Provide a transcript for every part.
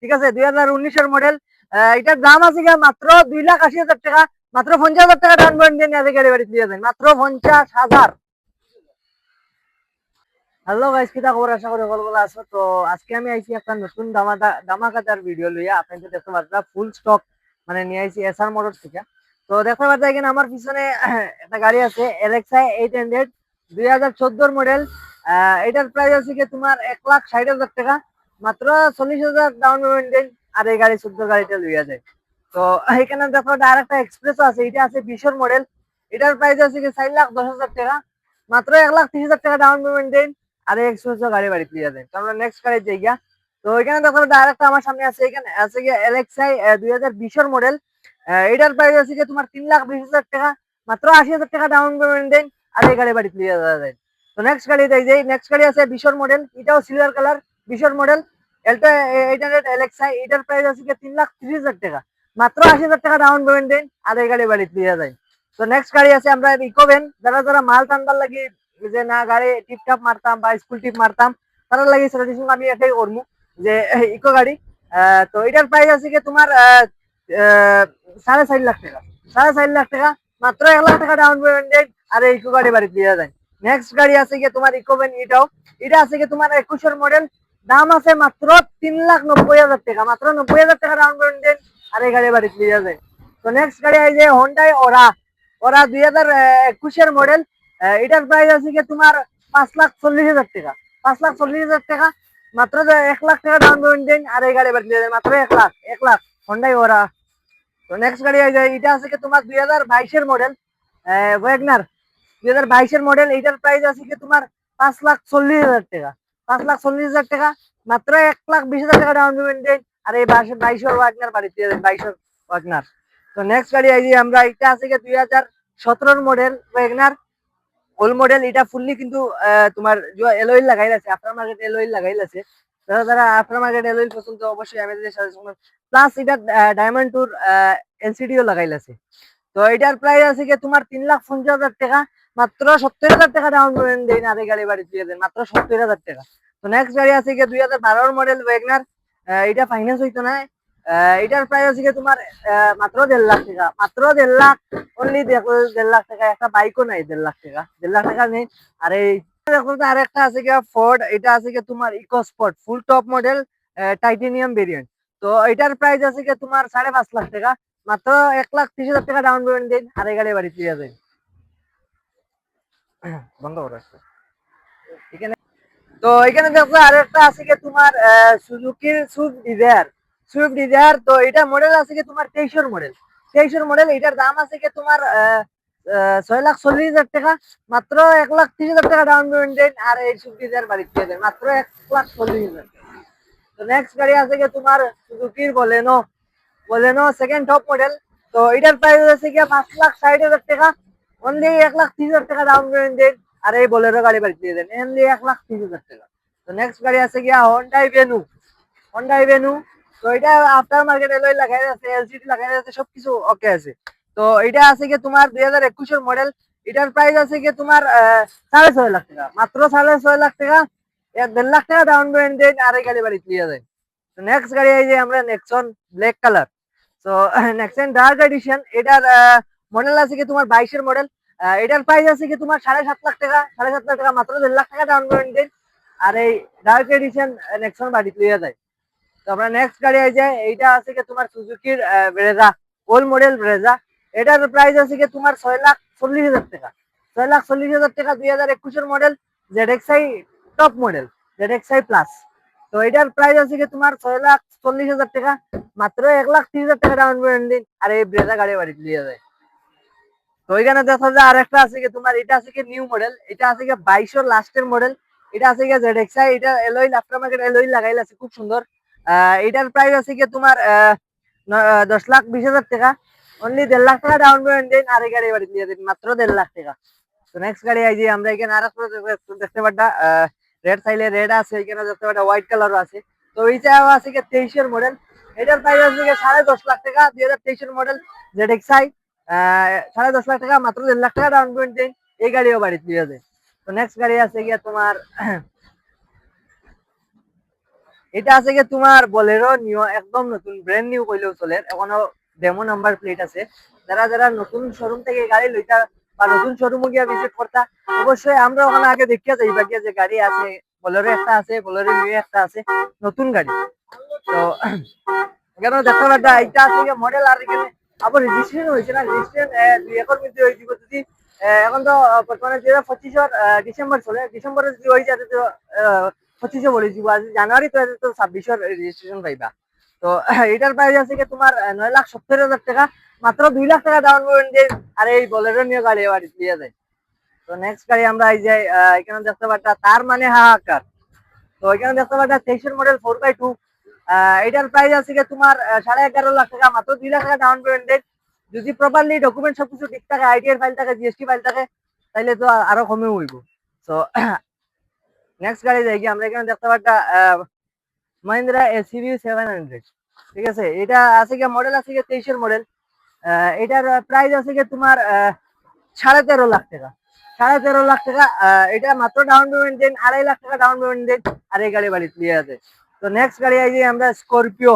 ঠিক আছে 2019-এর মডেল। এটার দাম আছে গিয়া মাত্র 2,80,000 টাকা, মাত্র 50,000 টাকা ডাউন পেমেন্ট দিয়ে নিয়ে গাড়ি বাড়ি দিয়ে দেন, মাত্র 50,000। হ্যালো গাইস, কিটা খবর? আশা করি ভালো ভালো আছো। তো আজকে আমি আইছি একটা নতুন ধামাকাদার ভিডিও লইয়া। আপনাদের দেখতে পাচ্ছেন ফুল স্টক মানে নিয়ে আইছি এসআর মোটরস থেকে। তো দেখতে পাচ্ছেন এখানে আমার পিছনে একটা গাড়ি আছে এলএক্সআই 800 2014 মডেল। এটার প্রাইস আছে কি তোমার 1,60,000 টাকা, মাত্র 40,000 ডাউন পেমেন্ট দেন আর এই গাড়ি 14 গাড়িটা লইয়া যায়। তো এখানে দেখো আরেকটা এক্সপ্রেস আছে, এটা আছে 20-এর মডেল। এটার প্রাইস আছে কি 4,10,000 টাকা, মাত্র 1,30,000 টাকা ডাউন পেমেন্ট দেন আর এক্সপ্রেস গাড়ি বাড়ি দিয়ে দেন। তো আমরা নেক্সট গাড়ি যাই গিয়া। তো এখানে দেখো আরেকটা আমার সামনে আছে, এখানে আছে গিয়া এলএক্সআই 2020-এর মডেল। এটার প্রাইস আছে কি তোমার 3,20,000 টাকা, মাত্র 80,000 টাকা ডাউন পেমেন্ট দেন আর এই গাড়ি বাড়ি দিয়ে দেয়। তো নেক্সট গাড়ি যাই, নেক্সট গাড়ি আছে 20-এর মডেল, এটাও সিলভার কালার 20-এর মডেল। এটা 800 এলএক্সআই, এটার প্রাইস আছে কি 3,30,000 টাকা, মাত্র 80,000 টাকা ডাউন পেমেন্ট দেন আর এই গাড়ি বাড়ি দিয়ে যায়। তো নেক্সট গাড়ি আছে আমরা ইকোভেন, যারা যারা মাল টানবার লাগি যে না গাড়ি টিপটাপ মারতাম বা স্কুল টিপ মারতাম, তারা লাগে সাজেশন আমি এটাই করবো যে ইকো গাড়ি। তো এটার প্রাইস আছে কি তোমার 4.5 লাখ টাকা, 4.5 লাখ টাকা, মাত্র 1 লাখ টাকা ডাউন পেমেন্ট দেন আর এই ইকো গাড়ি বাড়ি দিয়ে যায়। নেক্সট গাড়ি আছে কি তোমার ইকোভেন, এটাও এটা আছে কি তোমার 21-এর মডেল, দাম আছে মাত্র 3,90,000 টাকা, মাত্র 90,000 টাকা ডাউন পেমেন্ট দেন আর এই গাড়ি বাড়ি দিয়ে যায়। তো নেক্সট গাড়ি আছে হোন্ডাই ওরা, ওরা 2021-এর মডেল। এটার প্রাইস আছে কি তোমার 5,40,000 টাকা, 5,40,000 টাকা, মাত্র 1 লাখ টাকা ডাউন পেমেন্ট দেন আর এই গাড়ি বাড়ি দিয়ে যায়, মাত্র 1 লাখ, 1 লাখ হোন্ডাই ওরা। তো নেক্সট গাড়ি আছে এটা আছে কি তোমার 2022-এর মডেল ওয়াগনার, 2022-এর মডেল। এটার প্রাইস আছে কি তোমার 5,40,000 টাকা, 5,40,000 টাকা, মাত্র 1,20,000 টাকা ডাউন পেমেন্ট দেন আর এই 22-এর ওয়াগনার বাড়ি দিয়ে দেন, 22-এর ওয়াগনার। তো নেক্সট গাড়ি আইজি আমরা, এটা আছে কি 2017-এর মডেল ওয়াগনার ওল্ড মডেল। এটা ফুললি কিন্তু তোমার এলওইল লাগাই আছে, আফটার মার্কেট এলওইল লাগাই আছে। যারা যারা আফটার মার্কেট এলওইল পছন্দ অবশ্যই আমাদের সাজেশন, প্লাস এটা ডায়মন্ড টুর এলসিডিও লাগাই আছে। তো এটার প্রাইস আছে কি তোমার 3,50,000 টাকা, মাত্র 70,000 টাকা ডাউন পেমেন্ট দেন আর এই গাড়ি বাড়ি দিয়ে দেন, মাত্র 70,000 টাকা। তো নেক্সট গাড়ি আছে কি 2012-এর মডেল ওয়াগনার, এটা ফাইন্যান্স হইতো না। এটার প্রাইস আছে কি তোমার মাত্র 1.5 লাখ টাকা, মাত্র 1.5 লাখ, অনলি দেখো 1.5 লাখ টাকা, একটা বাইকও নাই 1.5 লাখ টাকা, 1.5 লাখ টাকা নেই। আর এই দেখো আরেকটা আছে কি ফোর্ড, এটা আছে কি তোমার EcoSport full top model Titanium variant. তো এটার প্রাইস আছে কি তোমার 5.5 লাখ টাকা, মাত্র 1,30,000 টাকা ডাউন পেমেন্ট দিন আর এই গাড়ি বাড়ি দিয়ে যায়। বন্ধ করো এখানে। তো এখানে দেখো আরেকটা আছে কি তোমার সুজুকির সুইফট ডিজায়ার, সুইফট ডিজায়ার। তো এটা মডেল আছে কি তোমার 23-এর মডেল, 23-এর মডেল। এটার দাম আছে কি তোমার 6,40,000 টাকা, মাত্র 1,30,000 টাকা ডাউন পেমেন্ট দেন আর এই সুইফট ডিজায়ার বাড়ি দিয়ে দেন, মাত্র 1,40,000। তো নেক্সট গাড়ি আছে কি তোমার সুজুকির Baleno, Baleno second top model. তো এটার প্রাইস আছে কি 5,60,000 টাকা, অনলি 1,30,000 টাকা ডাউন পেমেন্ট দেন আর এই বোলেরো গাড়ি বাড়ি দিয়ে দেন, অনলি 1,30,000 টাকা। তো নেক্সট গাড়ি আছে গিয়া হন্ডাই ভেনু, হন্ডাই ভেনু। তো এটা আফটার মার্কেট এলওই লাগাই আছে, এলসিডি লাগাই আছে, সবকিছু ওকে আছে। তো এটা আছে কি তোমার 2021-এর মডেল। এটার প্রাইস আছে কি তোমার 6.5 লাখ টাকা, মাত্র 6.5 লাখ টাকা, 1.5 লাখ টাকা ডাউন পেমেন্ট দেন আর এই গাড়ি বাড়ি দিয়ে দেয়। তো নেক্সট গাড়ি এই যে আমরা নেক্সন ব্ল্যাক কালার। তো নেক্সন ডার্ক এডিশন, এটার মডেল আছে কি তোমার 22-এর মডেল। এটার প্রাইস আছে কি তোমার 7.5 লাখ টাকা, 7.5 লাখ টাকা, মাত্র 1.5 লাখ টাকা ডাউন পেমেন্ট দেন আর এই ডার্ক এডিশন নেক্সন বাড়ি তুলে যায়। তো আমরা নেক্সট গাড়ি আই যায়, এইটা আছে কি তোমার সুজুকির ব্রেজা, ওল্ড মডেল ব্রেজা। এটার প্রাইস আছে কি তোমার 6,40,000 টাকা, 6,40,000 টাকা, 2021-এর model, ZXI top model, ZXI plus. তো এটার প্রাইস আছে কি তোমার 6,40,000 টাকা, মাত্র 1,30,000 টাকা ডাউন পেমেন্ট দিন আর এই ব্রেজা গাড়ি বাড়ি দিয়ে যায়। তো এখানে দেখা যায় আরেকটা আছে কি তোমার, এটা আছে কি নিউ মডেল, এটা আছে কি 22-এর লাস্টের মডেল। এটা আছে কি জেডএক্সআই, এটা এলওই আফটার মার্কেট এলওই লাগাইল আছে, খুব সুন্দর। এটার প্রাইস আছে কি তোমার 10,20,000 টাকা, অনলি 1.5 লাখ টাকা ডাউন পেমেন্ট দিন আর এই গাড়ি বাড়ি দিয়ে দিন, মাত্র 1.5 লাখ টাকা। তো নেক্সট গাড়ি আই যে আমরা এখানে আর দেখতে পারটা রেড সাইলে রেড আছে, এখানে দেখতে পারটা হোয়াইট কালারও আছে। তো এইটাও আছে কি 23-এর মডেল। এটার প্রাইস আছে কি 10.5 লাখ টাকা, 2023-এর মডেল, জেডএক্সআই 10.5 লাখ টাকা, মাত্র 1.5 লাখ টাকা ডাউন পেমেন্ট দিন এই গাড়িও বাড়ি দিয়ে যায়। তো নেক্সট গাড়ি আছে গিয়া তোমার এটা আছে কি তোমার বলেরো নিও, একদম নতুন ব্র্যান্ড নিউ কইলেও চলে, এখনো ডেমো নাম্বার প্লেট আছে। যারা যারা নতুন শোরুম থেকে গাড়ি লইতা বা নতুন শোরুমে গিয়া ভিজিট করতা, অবশ্যই আমরা ওখানে আগে দেখিয়া যাইবা গিয়া যে গাড়ি আছে, বলেরো একটা আছে, বলেরো নিউ একটা আছে, নতুন গাড়ি। তো এখানে দেখতে পারতা এটা আছে কি মডেল, আর এখানে আবার রেজিস্ট্রেশন হয়েছে না, রেজিস্ট্রেশন 2 একর মধ্যে হয়ে যাব যদি এখন তো বর্তমানে 2025 ডিসেম্বর চলে, ডিসেম্বরে যদি হয়ে যায় তো 25 বলে দিব, আজ জানুয়ারি তো 26 রেজিস্ট্রেশন পাইবা। তো এটার প্রাইস আছে কি তোমার 9,70,000 টাকা, মাত্র 2 লাখ টাকা ডাউন পেমেন্ট দিয়ে আর এই বলেরো নিয়ে গাড়ি বাড়ি দিয়ে যায়। তো নেক্সট গাড়ি আমরা এই যে এখানে দেখতে পারতা, তার মানে হাহাকার। তো এখানে দেখতে পারতা 23 মডেল 4x2, এটার প্রাইস আছে কি তোমার 11.5 লাখ টাকা, মাত্র 2 লাখ টাকা ডাউন পেমেন্ট দেন। যদি প্রপারলি ডকুমেন্ট সবকিছু ঠিক থাকে, আইটিআর ফাইল থাকে, জিএসটি ফাইল থাকে, তাইলে তো আরো কমে হইব। তো নেক্সট গাড়ি যাই আমরা এখানে দেখতে পারতা মহিন্দ্রা এসইভি 700, ঠিক আছে। এটা আছে কি মডেল আছে কি 23 মডেল, এটার প্রাইস আছে কি তোমার 13.5 লাখ টাকা, 13.5 লাখ টাকা। এটা মাত্র ডাউন পেমেন্ট দেন, 2.5 লাখ টাকা ডাউন পেমেন্ট দেন আর এই গাড়ি বাড়ি দিয়ে আছে। তো নেক্সট গাড়ি আইছি আমরা স্করপিও,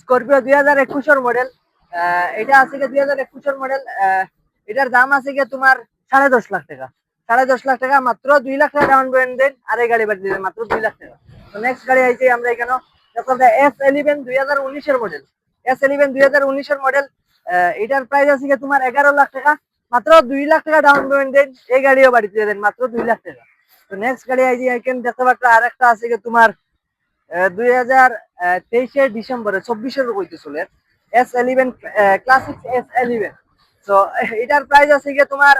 স্করপিও 2021 মডেল, এটা আছে কি 2021 মডেল, এটার দাম আছে কি তোমার 10.5 লাখ টাকা, 10.5 লাখ টাকা, মাত্র 2 লাখ টাকা ডাউন পেমেন্ট দেন আর এই গাড়ি বাড়ি দিবেন মাত্র 2 লাখ টাকা। তো নেক্সট গাড়ি আইছি আমরা এখানে S11 2019 মডেল, S11 2019 মডেল, এটার প্রাইস আছে কি তোমার 11 লাখ টাকা, মাত্র 2 লাখ টাকা ডাউন পেমেন্ট দেন এই গাড়িও বাড়ি দিয়ে দেন মাত্র 2 লাখ টাকা। তো নেক্সট গাড়ি আইছি এখানে দেখতে পাচ্ছ আরেকটা আছে কি তোমার 2023 ডিসেম্বরে 24 কইতে চলে S11 ক্লাসিক S11। তো এটার প্রাইস আছে কি তোমার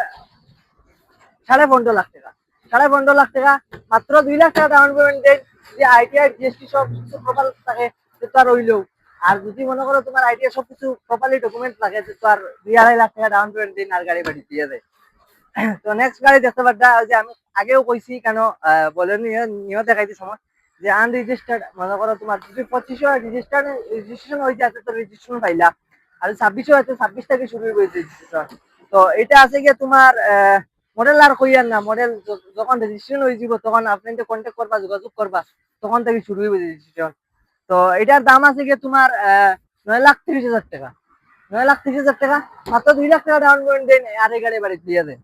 15.5 লাখ টাকা, 15.5 লাখ টাকা, মাত্র 2 লাখ টাকা ডাউন পেমেন্ট দেন। যে আইটিআই জিএসটি সব কিছু প্রপার থাকে তো আর হইলেও, আর যদি মনে করো তোমার আইটিআই সবকিছু প্রপারলি ডকুমেন্ট থাকে তো আর 2-2.5 লাখ টাকা ডাউন পেমেন্ট দিন আর গাড়ি বাড়ি দিয়ে দেয়। তো নেক্সট গাড়ি দেখতে পারতা যে আমি আগেও কইছি কেন বলে নিয়ে দেখাইতে সময় যে আনরেজিস্টার্ড, মনে করো তোমার যদি 25 রেজিস্ট্রেশন হয়ে যাচ্ছে তো রেজিস্ট্রেশন পাইলা, আর 26 হয়েছে 26 থেকে শুরু হয়েছে রেজিস্ট্রেশন। তো এটা আছে গিয়ে তোমার মডেল আর কইয়ার না, মডেল যখন রেজিস্ট্রেশন হয়ে যাব তখন আপনি কন্ট্যাক্ট করবা, যোগাযোগ করবা, তখন থেকে শুরু হইবে রেজিস্ট্রেশন। তো এটার দাম আছে গিয়ে তোমার 9,30,000 টাকা, 9,30,000 টাকা, মাত্র 2 লাখ টাকা ডাউন পেমেন্ট দেন আর এই গাড়ি বাড়ি দিয়ে দেন।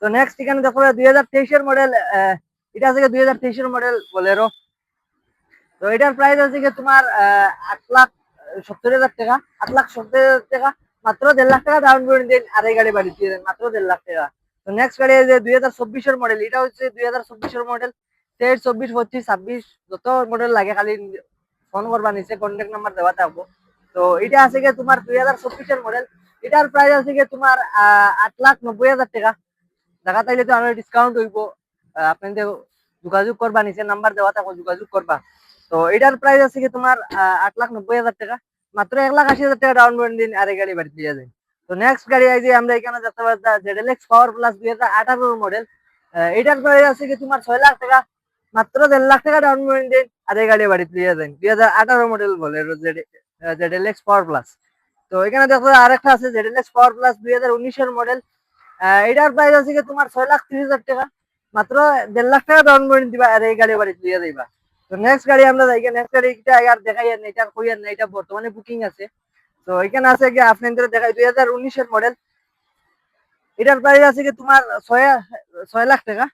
তো নেক্সট এখানে দেখো 2023 মডেল, এটা আছে 2023 মডেল বলেরো। তো এটার প্রাইস আছে কি তোমার 8,70,000 টাকা, 8,70,000 টাকা, মাত্র 1.5 লাখ টাকা ডাউন পেমেন্ট দিন আর এই গাড়ি বাড়ি দিয়ে দেন মাত্র 1.5 লাখ টাকা। তো নেক্সট গাড়ি যে 2024 মডেল, এটা হচ্ছে 2024 মডেল, 23, 24, 25, 26 যত মডেল লাগে খালি ফোন করবা, নিচে কন্ট্যাক্ট নাম্বার দেওয়া থাকবো। তো এটা আছে কি তোমার 2024 মডেল, এটার প্রাইস আছে কি তোমার 8,90,000 টাকা, দেখা তাইলে তো আমার ডিসকাউন্ট হইব, আপনাদের যোগাযোগ করবা, নিচে নাম্বার দেওয়া থাকো যোগাযোগ করবা। তো এটার প্রাইস আছে কি তোমার 8,90,000 টাকা, মাত্র 1,80,000 টাকা ডাউন পেমেন্ট দিন আর এই গাড়ি বাড়ি দিয়ে যায়। তো নেক্সট গাড়ি আছে আমরা এখানে দেখতে পাচ্ছি ZLX পাওয়ার প্লাস 2018 মডেল, এটার প্রাইস আছে কি তোমার 6 লাখ টাকা, মাত্র 1.5 লাখ টাকা ডাউন পেমেন্ট দিন আর এই গাড়ি বাড়ি দিয়ে যায়। 2018 মডেল বলে ZLX পাওয়ার প্লাস। তো এখানে দেখো আরেকটা আছে ZLX পাওয়ার প্লাস 2019 মডেল, এটার প্রাইস আছে কি তোমার 6,30,000 টাকা, মাত্র 1.5 লাখ টাকা ডাউন পেমেন্ট দিবা আর এই গাড়ি বাড়ি দিয়ে দিবা। তো নেক্সট গাড়ি আমরা যাই, নেক্সট গাড়িটা আর দেখাই না, এটা কইয়ার না, এটা বর্তমানে বুকিং আছে। তো এখানে আছে কি আপনাদের দেখাই 2019 মডেল, এটার প্রাইস আছে কি তোমার 6 লাখ টাকা,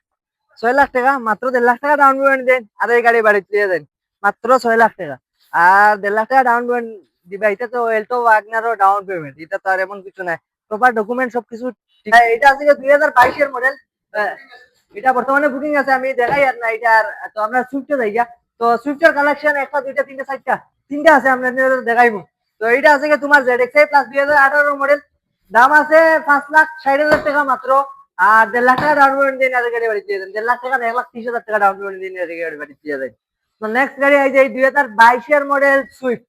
6 লাখ টাকা, মাত্র 1.5 লাখ টাকা ডাউন পেমেন্ট দেন আর এই গাড়ি বাড়ি দিয়ে দেন মাত্র 6 লাখ টাকা। আর 1.5 লাখ টাকা ডাউন পেমেন্ট দিবা, এটা তো এলটো ওয়াগনারও ডাউন পেমেন্ট, এটা তো আর এমন কিছু নাই, প্রপার ডকুমেন্ট সবকিছু ঠিক। এটা আছে 2022 মডেল, এটা বর্তমানে বুকিং আছে, আমি দেখাই আর না এটা। তো আমরা সুইফটে যাই গা। তো সুইফটের কালেকশন একটা দুইটা তিনটা চারটা তিনটা আছে, আমরা দেখাইবো। তো এটা আছে তোমার ZXi প্লাস 2018 মডেল, দাম আছে 5,60,000 টাকা মাত্র, আর 1.5 লাখ টাকা ডাউন পেমেন্ট দিন আর গাড়ি বাড়ি দিয়ে দেন, 1.5 লাখ টাকা 1,30,000 টাকা ডাউন পেমেন্ট দিন আর গাড়ি বাড়ি দিয়ে দেন। তো নেক্সট গাড়ি এই যে 2022 মডেল সুইফট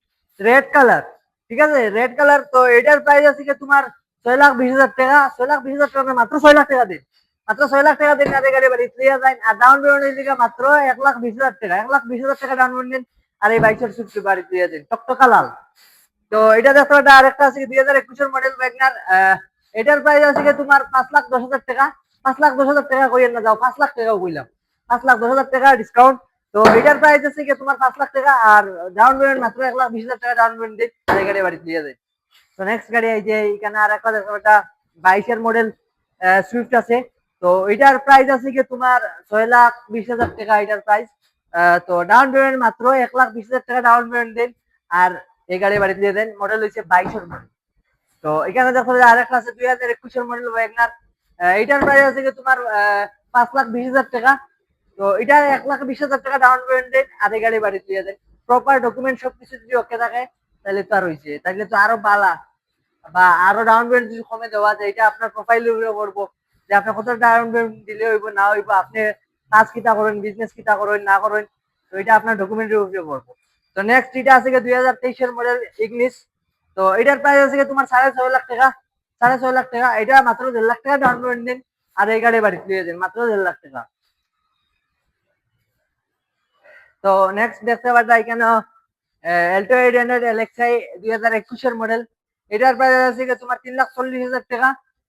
রেড কালার, ঠিক আছে, রেড কালার। তো এটার প্রাইস আছে কি তোমার 6,20,000 টাকা, 6,20,000 টাকা, মাত্র 6 লাখ টাকা দিন, মাত্র 6 লাখ টাকা দিন আর গাড়ি বাড়ি দিয়ে যায়। আর ডাউন পেমেন্ট দিকে মাত্র 1,20,000 টাকা, 1,20,000 টাকা ডাউন পেমেন্ট দিন আর এই 22 সুইফট বাড়ি দিয়ে দিন টকটকা লাল। তো এটা দেখো এটা আরেকটা আছে 2021 মডেল ওয়াগনার, এটার প্রাইস আছে কি তোমার 5,10,000 টাকা, 5,10,000 টাকা কইেন না, যাও 5 লাখ টাকাও কইলাম, 5,10,000 টাকা ডিসকাউন্ট। তো এটার প্রাইস আছে কি তোমার 5 লাখ টাকা, আর ডাউন পেমেন্ট মাত্র 1,20,000 টাকা ডাউন পেমেন্ট দিই, আর এই গাড়ি বাড়ি দিয়ে যায়। তো নেক্সট গাড়ি এই যে এখানে আর একটা দেখো, এটা 22-এর মডেল সুইফট আছে। তো এটার প্রাইস আছে কি তোমার 6,20,000 টাকা এটার প্রাইস। তো ডাউন পেমেন্ট মাত্র 1,20,000 টাকা ডাউন পেমেন্ট দেন, আর এই গাড়ি বাড়ি দিয়ে দেন। মডেল হচ্ছে 22-এর মডেল। তো এখানে দেখো যে আরেকটা আছে 2021-এর মডেল ওয়াগনার। এটার প্রাইস আছে কি তোমার 5,20,000 টাকা। তো এটা 1,20,000 টাকা ডাউন পেমেন্ট দেন, আর এই গাড়ি বাড়ি দিয়ে দেন। প্রপার ডকুমেন্ট সবকিছু যদি ওকে থাকে তাহলে তো আর হয়েছে, তাহলে তো আরো বালা, বা আরো ডাউন পেমেন্ট যদি কমে দেওয়া যায়, এটা আপনার প্রোফাইলের উপরে পড়বো যে আপনি কত ডাউন পেমেন্ট দিলে হইব না হইব, আপনি কাজ কিটা করেন, বিজনেস কিটা করেন না করেন, তো এটা আপনার ডকুমেন্টের উপরে পড়বো। তো নেক্সট এটা আছে 2023-এর মডেল ইগনিস। তো এটার প্রাইস আছে তোমার 6.5 লাখ টাকা। 6.5 লাখ টাকা, এটা মাত্র 1.5 লাখ টাকা ডাউন পেমেন্ট দিন, আর এই গাড়ি বাড়ি দিয়ে দেন মাত্র 1.5 লাখ টাকা। তো নেক্সট দেখতে পাচ্ছ এখানে এল্টো 800 এলএক্সআই 2021-এর মডেল। এটার প্রাইস আছে কি তোমার 3,40,000 টাকা।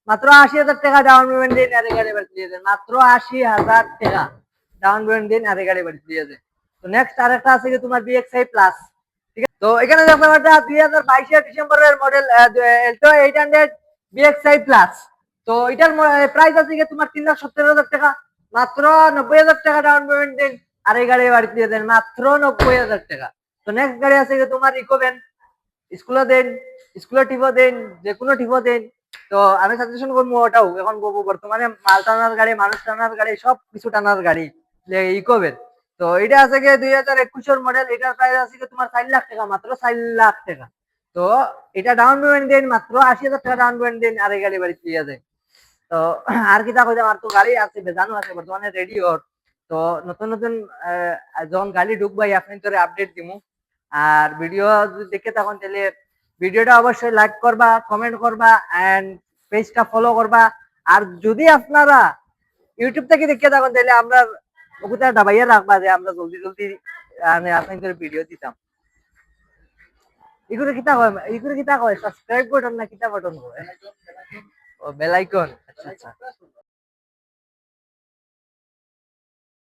মাত্র 80,000 টাকা ডাউন পেমেন্ট দিন, আর এই গাড়ি বাড়ি দিয়ে দেন মাত্র 80,000 টাকা ডাউন পেমেন্ট দিন, আর এই গাড়ি বাড়ি দিয়ে দেন। তো নেক্সট আরেকটা আছে কি তোমার বিএক্সআই প্লাস। ঠিক আছে, তো এখানে দেখো একটা 2022-এর ডিসেম্বরের মডেল এল্টো 800 বিএক্সআই প্লাস। তো এটার প্রাইস আছে কি তোমার 3,70,000 টাকা। মাত্র 90,000 টাকা ডাউন পেমেন্ট দিন, আর এই গাড়ি বাড়ি দিয়ে দেন মাত্র 90,000 টাকা। তো নেক্সট গাড়ি আছে কি তোমার ইকোভেন। স্কুলে দেন, স্কুলে টিপো দেন, যে কোনো টিপো দেন। তো আমি সাজেশন করবো ওটাও এখন করবো, বর্তমানে মাল টানার গাড়ি, মানুষ টানার গাড়ি, সব কিছু টানার গাড়ি ইকোভেন। তো এটা আছে কি 2021-এর মডেল। এটার প্রাইস আছে কি তোমার 4 লাখ টাকা, মাত্র 4 লাখ টাকা। তো এটা ডাউন পেমেন্ট দেন মাত্র 80,000 টাকা ডাউন পেমেন্ট দেন, আর এই গাড়ি বাড়ি দিয়ে যায়। তো আর কি থাকো, আমার তো গাড়ি আছে বেজানো আছে বর্তমানে রেডি ওর। তো নতুন নতুন যখন গাড়ি ঢুকবাই আপনি তোরে আপডেট দিমু। আর ভিডিও যদি দেখে তখন তাহলে ভিডিওটা অবশ্যই লাইক করবা, কমেন্ট করবা, এন্ড পেজটা ফলো করবা। আর যদি আপনারা ইউটিউব থেকে দেখে থাকেন তাহলে আমরা ওগুলা দাবাইয়া রাখবা যে আমরা জলদি জলদি আপনাদের ভিডিও দিতাম। এগুলো কিতা কয় সাবস্ক্রাইব বাটন না কিতা বাটন কয়? ও বেল আইকন, আচ্ছা আচ্ছা।